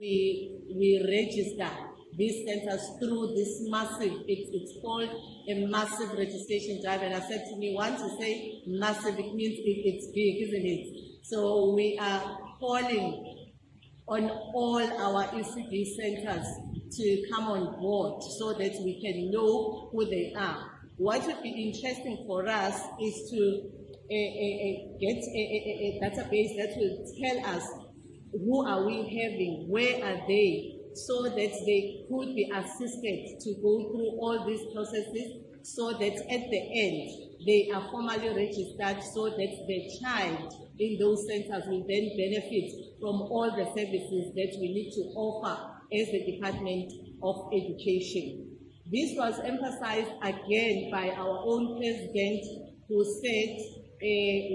we register these centers through this massive, it's called a massive registration drive. And I said to me, once you say massive, it means it's big, isn't it? So we are calling on all our ECD centers to come on board so that we can know who they are. What would be interesting for us is to get a database that will tell us who are we having, where are they, so that they could be assisted to go through all these processes, so that at the end they are formally registered, so that the child in those centers will then benefit from all the services that we need to offer as the Department of Education. This was emphasized again by our own president, who said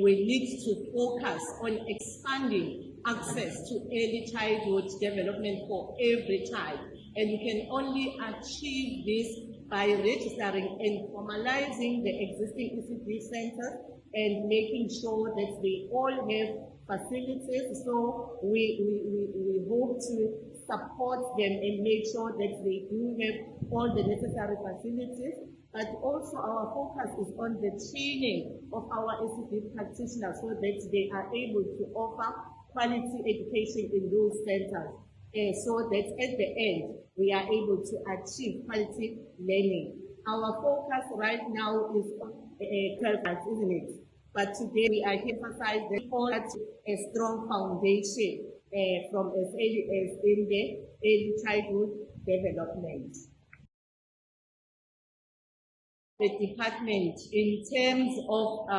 we need to focus on expanding access to early childhood development for every child. And we can only achieve this by registering and formalizing the existing ECD centers and making sure that they all have facilities. So we hope to support them and make sure that they do have all the necessary facilities. But also our focus is on the training of our ECD practitioners so that they are able to offer quality education in those centers, so that at the end we are able to achieve quality learning. Our focus right now is on 12 months, isn't it? But today we are emphasizing a strong foundation from as early as in the early childhood development. The department, in terms of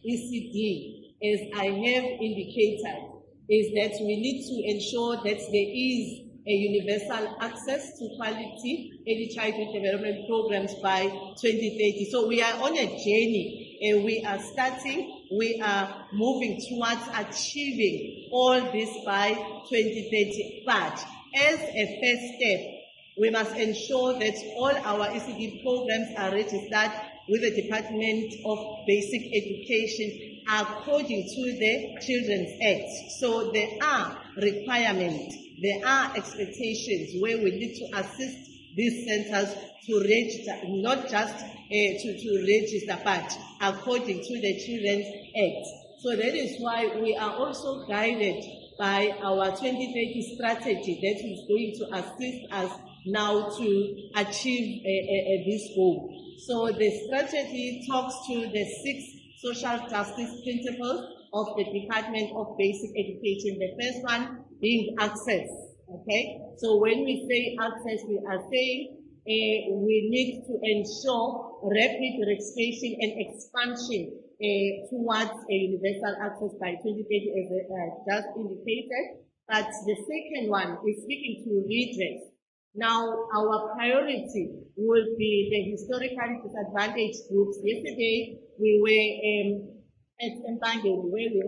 ECD, as I have indicated, is that we need to ensure that there is a universal access to quality early childhood development programs by 2030. So we are on a journey, and we are moving towards achieving all this by 2030. But as a first step, we must ensure that all our ECD programs are registered with the Department of Basic Education according to the Children's Act. So there are requirements, there are expectations where we need to assist these centers to register, not just to register, but according to the Children's Act. So that is why we are also guided by our 2030 strategy that is going to assist us now to achieve this goal. So the strategy talks to the 6 social justice principles of the Department of Basic Education. The first one being access, okay? So when we say access, we are saying we need to ensure rapid registration and expansion towards a universal access by 2030, as I just indicated. But the second one is speaking to redress. Now, our priority will be the historically disadvantaged groups. Yesterday, we were at Mpangeni, where we